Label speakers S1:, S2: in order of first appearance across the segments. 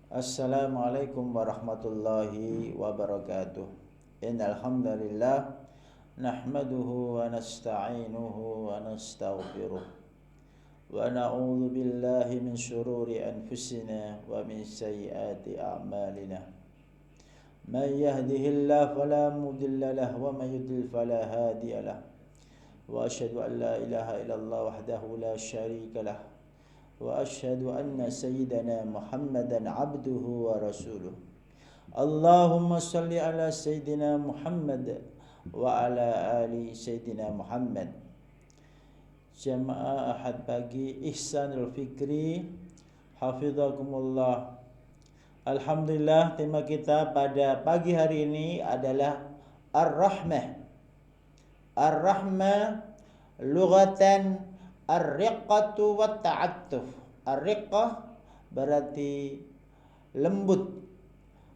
S1: Assalamualaikum warahmatullahi wabarakatuh. Innal hamdalillah nahmaduhu wa nasta'inuhu wa nastaghfiruh wa na'udzu billahi min shururi anfusina wa min sayyiati a'malina. Man yahdihillahu fala mudilla lahu wa man yudlil fala hadiya lahu. Wa asyhadu an la ilaha illallah wahdahu la syarika lahu wa asyhadu anna sayyidana Muhammadan abduhu wa rasuluh. Allahumma salli ala sayyidina Muhammad wa ala ali sayyidina Muhammad. Jamaah Ahad Pagi Ihsanul Fikri, hafizakumullah. Alhamdulillah, tema kita pada pagi hari ini adalah Ar-Rahmah. Ar-Rahmah lughatan ar-riqqatu wa ta'attuf. Ar-riqqah berarti lembut,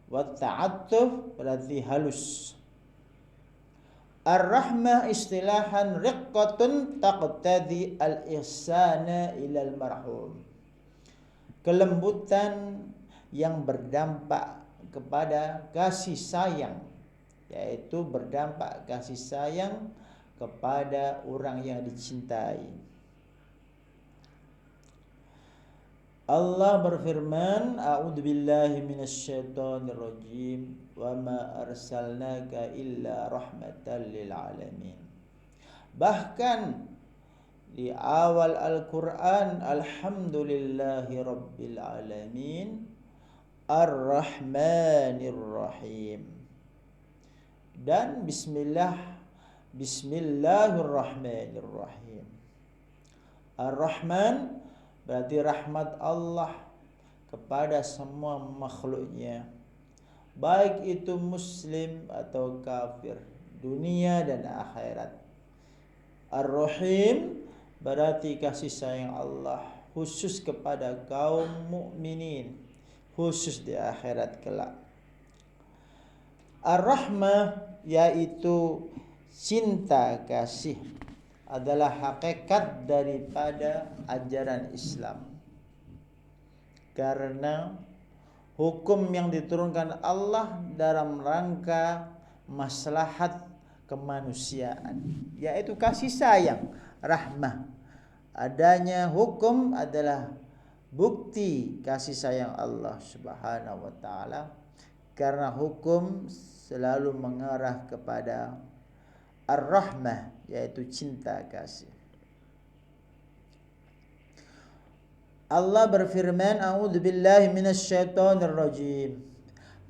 S1: wa ta'attuf berarti halus. Ar-rahmah istilahan riqqatun taqtadi al-ihsana ilal marhum. Kelembutan yang berdampak kepada kasih sayang, yaitu berdampak kasih sayang kepada orang yang dicintai. Allah berfirman, a'udzubillahi minasyaitonir rajim, wa ma arsalnaka illa rahmatan lil alamin. Bahkan di awal Al-Qur'an, alhamdulillahi rabbil alamin, ar-rahmanir rahim, dan bismillahirrahmanirrahim. Ar-Rahman berarti rahmat Allah kepada semua makhluknya, baik itu muslim atau kafir, dunia dan akhirat. Ar-Rahim berarti kasih sayang Allah khusus kepada kaum mukminin, khusus di akhirat kelak. Ar-Rahmah yaitu cinta kasih adalah hakikat daripada ajaran Islam. Karena hukum yang diturunkan Allah dalam rangka maslahat kemanusiaan, yaitu kasih sayang, rahmah. Adanya hukum adalah bukti kasih sayang Allah Subhanahu wa taala, karena hukum selalu mengarah kepada ar-rahmah, yaitu cinta kasih. Allah berfirman, a'udzubillahi minasyaitonir rajim.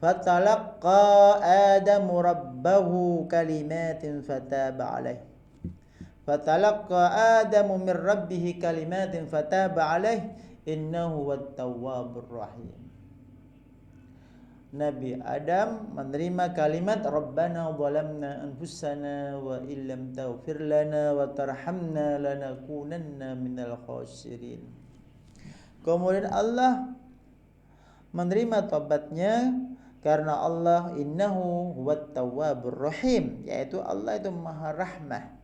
S1: Fatalaqqa Adamu rabbahu kalimatin fataba alaih. Fatalaqqa Adamu min rabbihi kalimatin fataba alaih, innahu wat-tawwabur rahim. Nabi Adam menerima kalimat Rabbana zalamna anfusana wa illam taghfir lana wa tarhamna lanakunanna minal khasirin. Kemudian Allah menerima taubatnya karena Allah innahu huwat tawwabur rahim, yaitu Allah itu Maha Rahmah.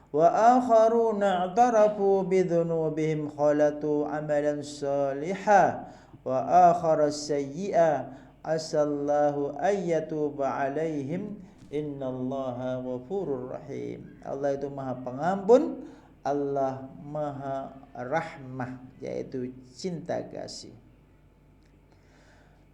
S1: Wa akharuna i'tarafu bidzunubihim khalatu amalan salihah wa akhara sayyi'a asallahu ayyatuba alaihim innallaha ghafurur rahim. Allah itu Maha Pengampun, Allah Maha Rahmah, yaitu cinta kasih.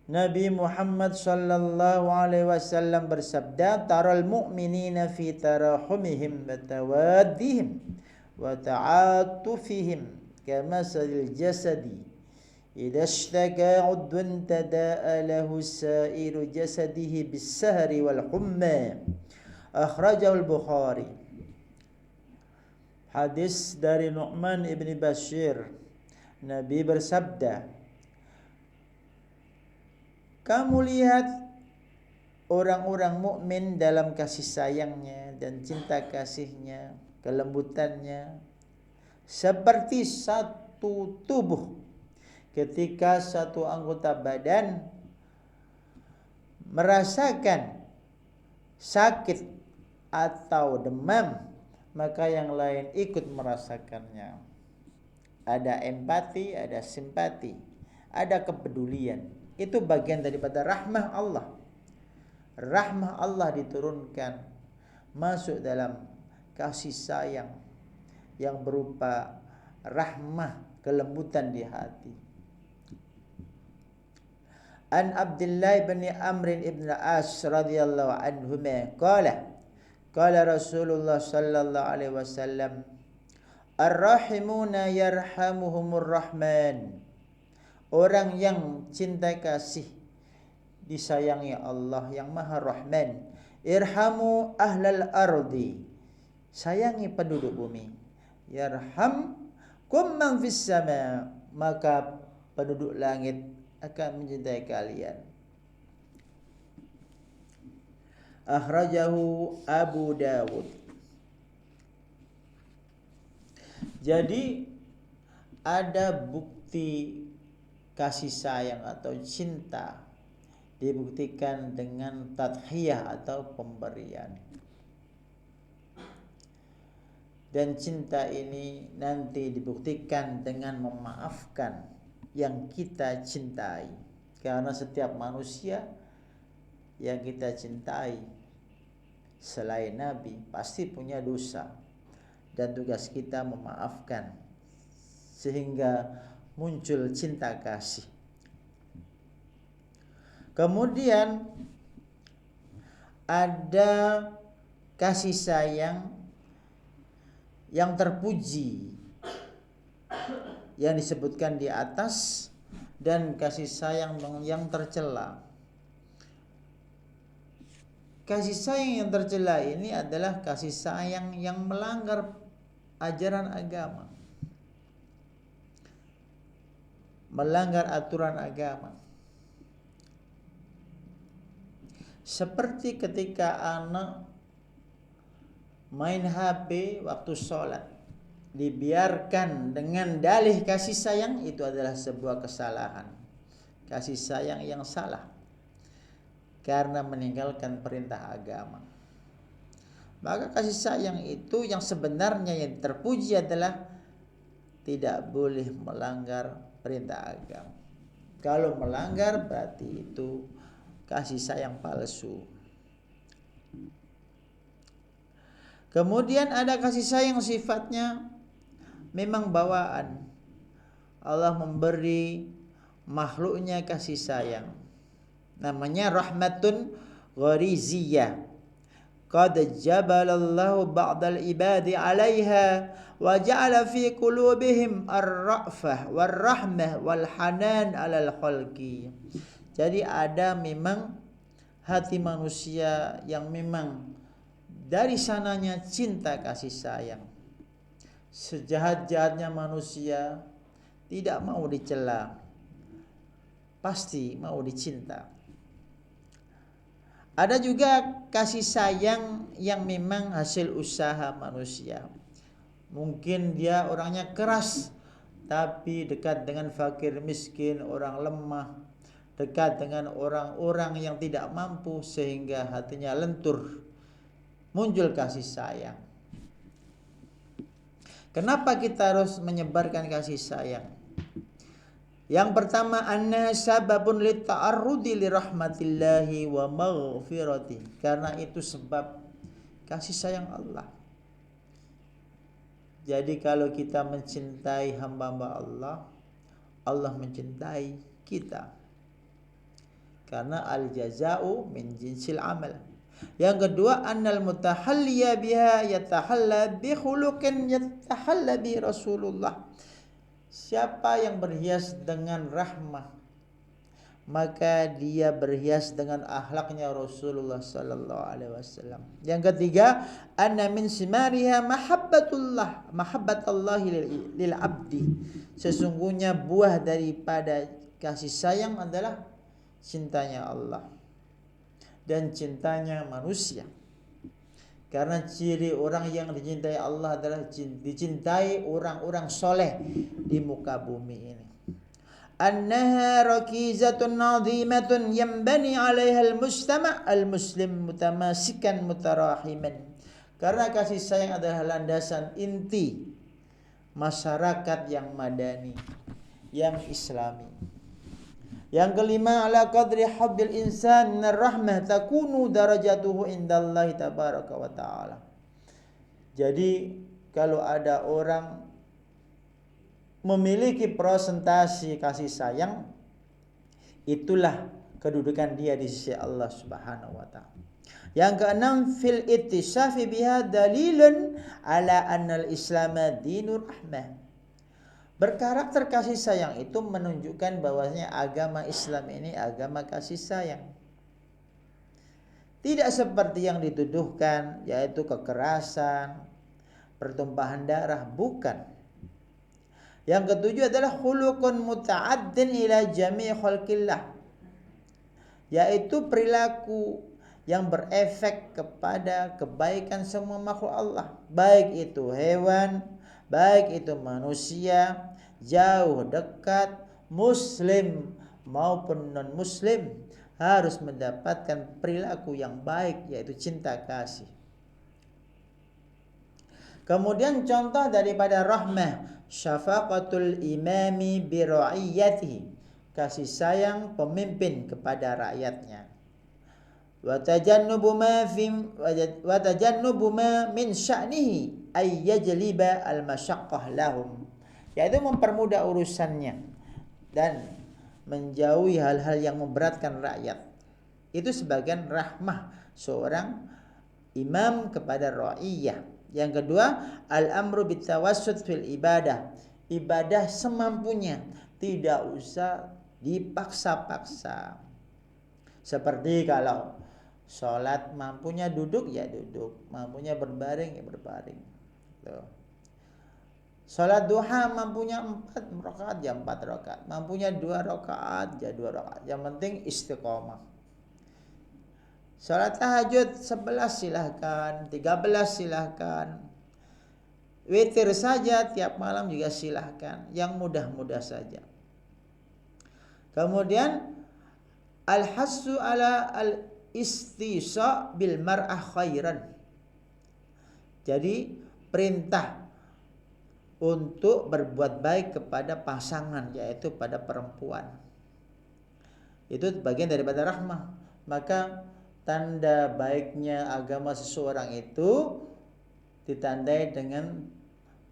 S1: Nabi Muhammad sallallahu alaihi wasallam bersabda, taral mu'minina fi tarahumihim wa tawaddihim wa ta'atufihim kamasalil jasadi idza ishtaka 'udwan tada'a lahu sa'iru jasadihi bis-sahri wal humma. Akhrajahu al-Bukhari. Hadis dari Nu'man ibni Bashir. Nabi bersabda, kamu lihat orang-orang mukmin dalam kasih sayangnya dan cinta kasihnya, kelembutannya, seperti satu tubuh. Ketika satu anggota badan merasakan sakit atau demam, maka yang lain ikut merasakannya. ada empati, ada simpati, ada kepedulian. Itu bagian daripada rahmah Allah. Rahmah Allah diturunkan masuk dalam kasih sayang yang berupa rahmah, kelembutan di hati. An Abdullah bin Amr ibn As radhiyallahu anhu qala Rasulullah sallallahu alaihi wasallam, ar-rahimuna yarhamuhumur rahman. Orang yang cinta kasih disayangi Allah yang Maha Rahman. Irhamu ahlal ardi, sayangi penduduk bumi. Yarhamkum man fis sama, maka penduduk langit akan mencintai kalian. Akhrajahu Abu Dawud. Jadi ada bukti kasih sayang atau cinta dibuktikan dengan tadhiyah atau pemberian. Dan cinta ini nanti dibuktikan dengan memaafkan yang kita cintai. Karena setiap manusia yang kita cintai selain Nabi pasti punya dosa. Dan tugas kita memaafkan sehingga muncul cinta kasih. Kemudian ada kasih sayang yang terpuji yang disebutkan di atas dan kasih sayang yang tercela. Kasih sayang yang tercela ini adalah kasih sayang yang melanggar ajaran agama, melanggar aturan agama. Seperti ketika anak main HP waktu sholat, dibiarkan dengan dalih kasih sayang, itu adalah sebuah kesalahan. Kasih sayang yang salah karena meninggalkan perintah agama. Maka kasih sayang itu yang sebenarnya yang terpuji adalah tidak boleh melanggar perintah agama. Kalau melanggar berarti itu kasih sayang palsu. Kemudian ada kasih sayang sifatnya memang bawaan. Allah memberi makhluknya kasih sayang. Namanya rahmatun ghariziyah. Qad jabalallahu ba'dal ibadi 'alaiha wa ja'ala fi qulubihim ar-ra'fah war-rahmah wal hanan 'alal khalqi. Jadi ada memang hati manusia yang memang dari sananya cinta kasih sayang. Sejahat-jahatnya manusia tidak mau dicela, pasti mau dicinta. Ada juga kasih sayang yang memang hasil usaha manusia. Mungkin dia orangnya keras, tapi dekat dengan fakir miskin, orang lemah, dekat dengan orang-orang yang tidak mampu sehingga hatinya lentur. Muncul kasih sayang. Kenapa kita harus menyebarkan kasih sayang? Yang pertama, anna sababun lita'arrudi lirahmatillahi wa maghfirati. Karena itu sebab kasih sayang Allah. Jadi kalau kita mencintai hamba-hamba Allah, Allah mencintai kita. Karena al-jaza'u min jinsil amal. Yang kedua, annal mutahalliya biha yatahalla bi khuluqin yatahalla bi Rasulullah. Siapa yang berhias dengan rahmah, maka dia berhias dengan akhlaknya Rasulullah sallallahu alaihi wasallam. Yang ketiga, anna min simariha mahabbatullah lil abdi. Sesungguhnya buah daripada kasih sayang adalah cintanya Allah dan cintanya manusia. Karena ciri orang yang dicintai Allah adalah dicintai orang-orang soleh di muka bumi ini. Annaha rakizatun nazimatun yambani 'alaiha al-mujtama' al-muslim mutamasikan mutarahiman. Karena kasih sayang adalah landasan inti masyarakat yang madani, yang islami. Yang kelima, ala qadri habbil insan minar rahmah takunu darajatuhu indallahi tabaraka wa ta'ala. Jadi kalau ada orang memiliki presentasi kasih sayang, itulah kedudukan dia di sisi Allah Subhanahu wa ta'ala. Yang keenam, fil ittisafi biha dalilun ala annal Islam dinur rahmah. Berkarakter kasih sayang itu menunjukkan bahwasanya agama Islam ini agama kasih sayang. Tidak seperti yang dituduhkan, yaitu kekerasan, pertumpahan darah, bukan. Yang ketujuh adalah khuluqun muta'addin ila jami' khalqillah, yaitu perilaku yang berefek kepada kebaikan semua makhluk Allah, baik itu hewan, baik itu manusia, jauh dekat, muslim maupun non muslim, harus mendapatkan perilaku yang baik, yaitu cinta kasih. Kemudian contoh daripada rahmah, syafaqatul imami bi ra'iyatihi, kasih sayang pemimpin kepada rakyatnya. Wa tajannubu ma min sya'nihi ay yajliba al masyaqqah lahum, yaitu mempermudah urusannya dan menjauhi hal-hal yang memberatkan rakyat. Itu sebagian rahmah seorang imam kepada ra'iyah. Yang kedua, al-amru bitawassut fil ibadah, ibadah semampunya, tidak usah dipaksa-paksa. Seperti kalau sholat mampunya duduk ya duduk, mampunya berbaring ya berbaring. Tuh. Sholat duha mampunya 4 rakaat ya 4 rakaat, mampunya 2 rakaat ya 2 rakaat. Yang penting istiqomah. Sholat tahajud 11 silahkan, 13 silahkan. Witir saja tiap malam juga silahkan, yang mudah-mudah saja. Kemudian al-hassu ala al-istisa bil mar'ah khairan. Jadi perintah untuk berbuat baik kepada pasangan, yaitu pada perempuan. Itu bagian daripada rahmah. Maka tanda baiknya agama seseorang itu ditandai dengan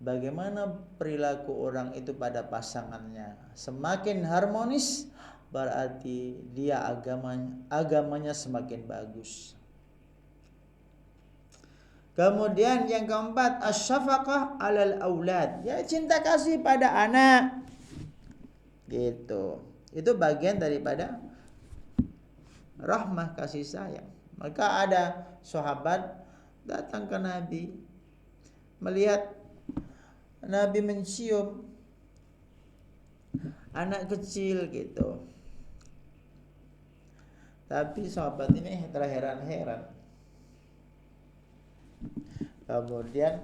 S1: bagaimana perilaku orang itu pada pasangannya. Semakin harmonis, berarti dia agamanya semakin bagus. Kemudian yang keempat, asyafaqah alal aulad, ya cinta kasih pada anak. Gitu. Itu bagian daripada rahmah kasih sayang. Maka ada sahabat datang ke Nabi, melihat Nabi mencium anak kecil gitu. Tapi sahabat ini terheran-heran. Kemudian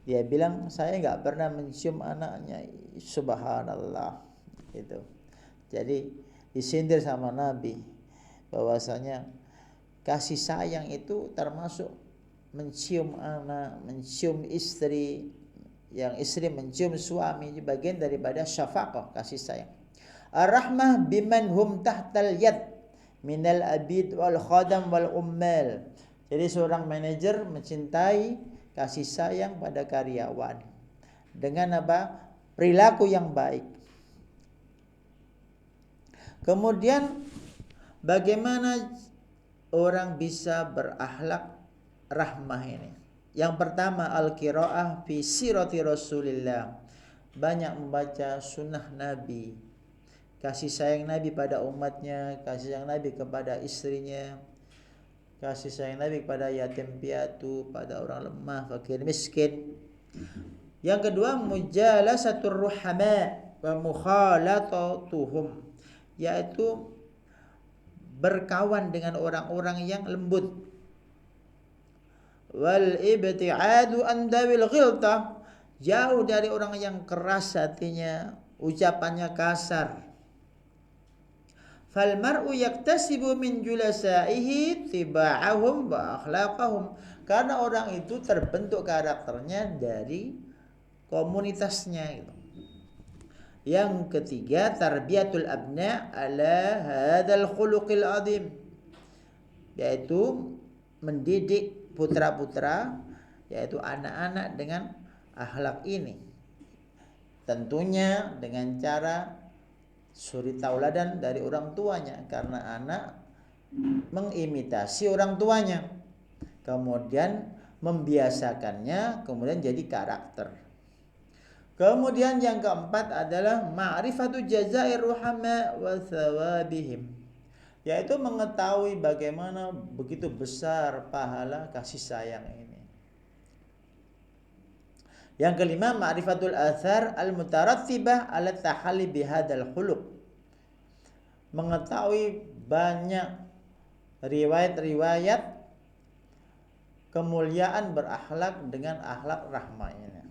S1: dia bilang, saya nggak pernah mencium anaknya. Subhanallah. Gitu. Jadi disindir sama Nabi bahwasanya kasih sayang itu termasuk mencium anak, mencium istri, yang istri mencium suami, bagian daripada syafaqah, kasih sayang. Ar-rahmah biman hum tahtal yad minal abid wal khadam wal ummal. Jadi seorang manajer mencintai, kasih sayang pada karyawan dengan apa? Perilaku yang baik. Kemudian bagaimana orang bisa berakhlak rahmah ini? Yang pertama, al-qiraah fi sirati Rasulillah. Banyak membaca sunnah Nabi. Kasih sayang Nabi pada umatnya, kasih sayang Nabi kepada istrinya, kasih sayang Nabi kepada yatim piatu, pada orang lemah, fakir, miskin. Yang kedua, mujalasatur ruhama wa mukhalatatuhum, yaitu berkawan dengan orang-orang yang lembut. Wal ibti'adu an dawil ghiltah, jauh dari orang yang keras hatinya, ucapannya kasar. Fal mar'u yaktasibu min julasaihi tiba'ahum wa akhlaqahum, karena orang itu terbentuk karakternya dari komunitasnya gitu. Yang ketiga, tarbiyatul abna ala hadzal khuluqil azim, yaitu mendidik putra-putra, yaitu anak-anak dengan akhlak ini. Tentunya dengan cara suri tauladan dari orang tuanya, karena anak mengimitasi orang tuanya, kemudian membiasakannya, kemudian jadi karakter. Kemudian yang keempat adalah ma'rifatu jazair ruhama wa thawabihim, yaitu mengetahui bagaimana begitu besar pahala kasih sayang ini. Yang kelima, ma'rifatul athar al-mutarattibah ala tahalli bihadzal khuluq, mengetahui banyak riwayat-riwayat kemuliaan berakhlak dengan akhlak rahmah ini.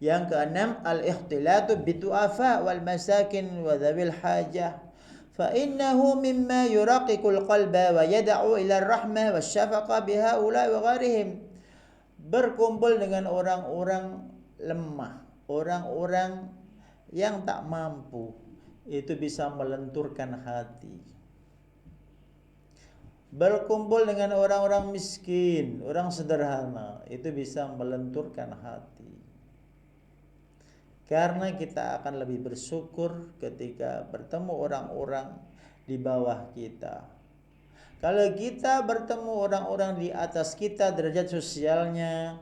S1: Yang keenam, al-ikhtilatu bitu'afa wal masakin wa dzawil hajah, fa innahu mimma yuraqiqul qalba wa yad'u ila ar-rahmah wasyafaqa bihaula wa ghairihim. Berkumpul dengan orang-orang lemah, orang-orang yang tak mampu, itu bisa melenturkan hati. Berkumpul dengan orang-orang miskin, orang sederhana, itu bisa melenturkan hati. Karena kita akan lebih bersyukur ketika bertemu orang-orang di bawah kita. Kalau kita bertemu orang-orang di atas kita derajat sosialnya,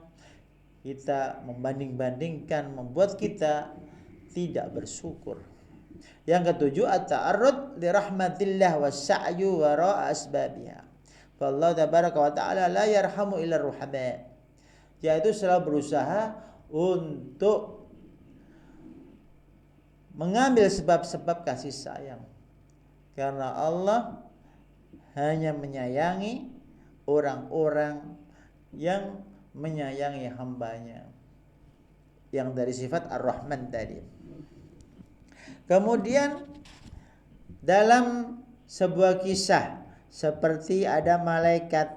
S1: kita membanding-bandingkan, membuat kita tidak bersyukur. Yang ketujuh, at-ta'arrud li rahmatillah was-sa'yu wara'a asbabiha. Fallahu tabaraka wa ta'ala la yarhamu illa ruhama. Yaitu selalu berusaha untuk mengambil sebab-sebab kasih sayang. Karena Allah hanya menyayangi orang-orang yang menyayangi hambanya, yang dari sifat Ar-Rahman tadi. Kemudian dalam sebuah kisah, seperti ada malaikat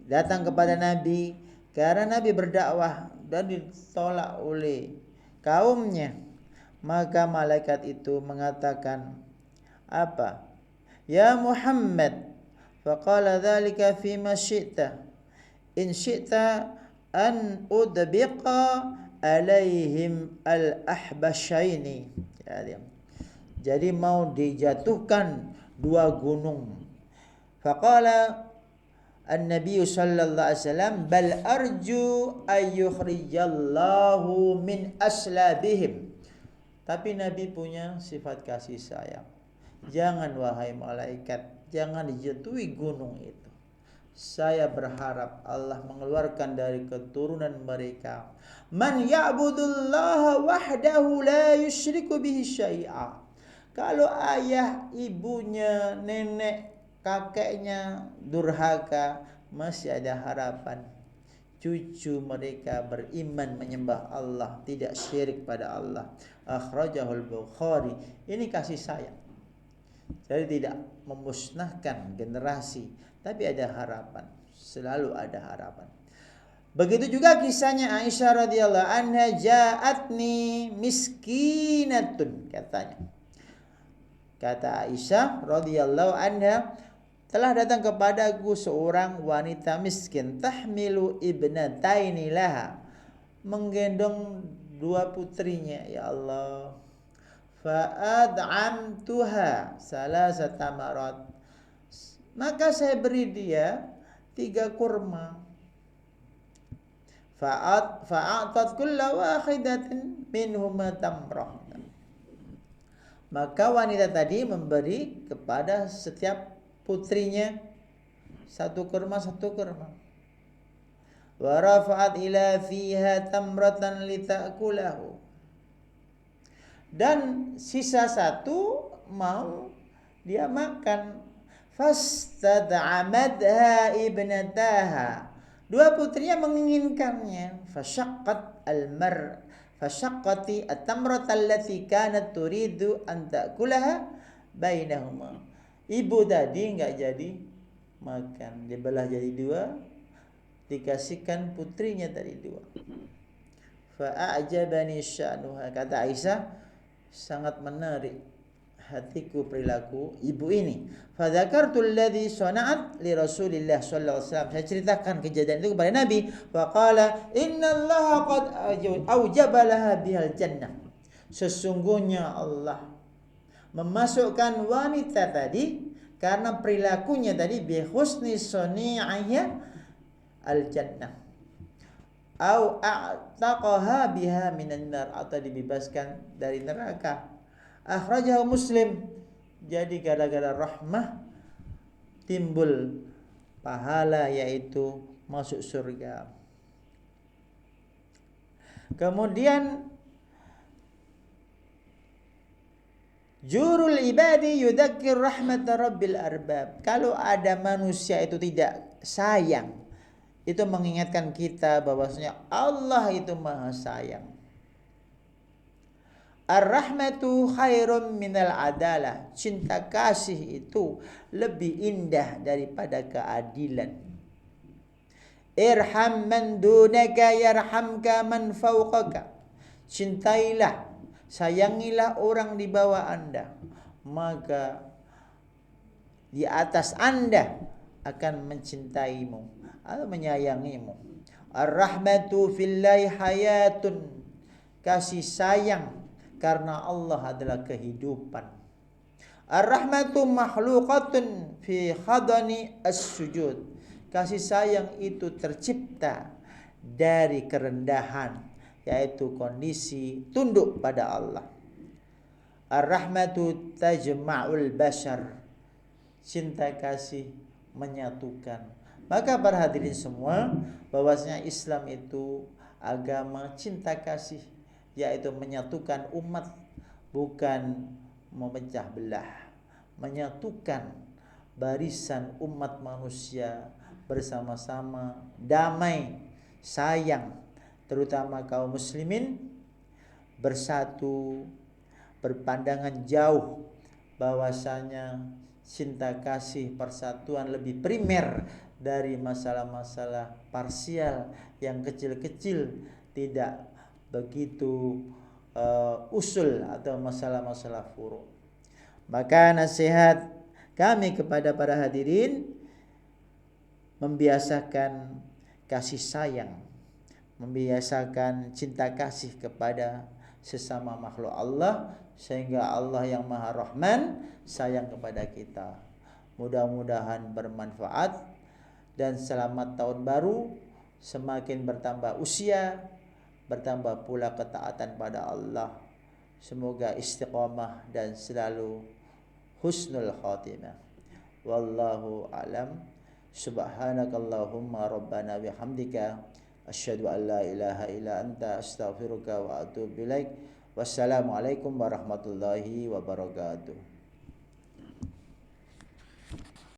S1: datang kepada Nabi karena Nabi berdakwah dan ditolak oleh kaumnya. Maka malaikat itu mengatakan apa? Ya Muhammad, faqala dzalika fima syi'ta. In syi'ta an udbiqa alaihim al-ahbasyaini. Jadi mau dijatuhkan dua gunung. Faqala an-nabiy sallallahu alaihi wasallam bal arju ayyukhrijallahu min aslabihim. Tapi Nabi punya sifat kasih sayang. Jangan wahai malaikat, jangan dijatuhi gunung itu. Saya berharap Allah mengeluarkan dari keturunan mereka man ya'budullaha wahdahu la yusyriku bihi syai'a. Kalau ayah, ibunya, nenek, kakeknya durhaka, masih ada harapan cucu mereka beriman menyembah Allah, tidak syirik pada Allah. Akhrajahul Bukhari. Ini kasih sayang. Jadi tidak memusnahkan generasi, tapi ada harapan, selalu ada harapan. Begitu juga kisahnya Aisyah radhiyallahu anha, ja'atni miskinatun, katanya. Kata Aisyah radhiyallahu anha, telah datang kepadaku seorang wanita miskin, tahmilu ibnataini laha, menggendong dua putrinya, ya Allah. Fa'ad'amtuha salasata marat, maka saya beri dia 3 kurma. Fa'atat kulla wahidatin minhuma tamrah, maka wanita tadi memberi kepada setiap putrinya 1 kurma. Wa rafa'at ila fiha tamratan lita'kulahu, dan sisa 1 mau dia makan. Fastad'amadha ibnataha, 2 putrinya menginginkannya. Fasyaqqati at-tamrata allati kanat turidu an ta'kulaha bainahuma. Ibu tadi enggak jadi makan, dibelah jadi 2, dikasihkan putrinya tadi 2. Fa'ajabani sya'nuha. Kata Aisyah, sangat menarik hatiku perilaku ibu ini. Fadzakartu alladhi sana'at li Rasulillah sallallahu alaihi wasallam. Saya ceritakan kejadian itu kepada Nabi. Faqala innallaha qad aujaba laha bihal jannah. Sesungguhnya Allah memasukkan wanita tadi karena perilakunya tadi bi husni sani'ihha al jannah. Au a'taqaha biha minan nar, atau dibebaskan dari neraka. Akhrajahu Muslim. Jadi gara-gara rahmah timbul pahala, yaitu masuk surga. Kemudian jurul ibadi yudzakir rahmat rabbil arbab. Kalau ada manusia itu tidak sayang, itu mengingatkan kita bahwasanya Allah itu maha sayang. Ar-rahmatu khairun minal adalah. Cinta kasih itu lebih indah daripada keadilan. Irham man dunaka yarhamka man fawqaka. Cintailah, sayangilah orang di bawah Anda, maka di atas Anda akan mencintaimu atau menyayangimu. Ar-rahmatu fillahi hayatun. Kasih sayang karena Allah adalah kehidupan. Ar-rahmatu makhluqatun fi khadani as-sujud. Kasih sayang itu tercipta dari kerendahan, yaitu kondisi tunduk pada Allah. Ar-rahmatu tajma'ul bashar. Cinta kasih menyatukan. Maka para hadirin semua, bahwasanya Islam itu agama cinta kasih, yaitu menyatukan umat, bukan memecah belah. Menyatukan barisan umat manusia bersama-sama damai, sayang, terutama kaum muslimin bersatu, berpandangan jauh bahwasanya cinta kasih persatuan lebih primer dari masalah-masalah parsial yang kecil-kecil, tidak begitu usul atau masalah-masalah furu'. Maka nasihat kami kepada para hadirin, membiasakan kasih sayang, membiasakan cinta kasih kepada sesama makhluk Allah, sehingga Allah yang Maha Rahman sayang kepada kita. Mudah-mudahan bermanfaat, dan selamat tahun baru. Semakin bertambah usia, bertambah pula ketaatan pada Allah. Semoga istiqamah dan selalu husnul khatimah. Wallahu a'lam. Subhanakallahumma rabbana bihamdika asyhadu an la ilaha illa anta astaghfiruka wa atubu ilaik. Wassalamualaikum warahmatullahi wabarakatuh.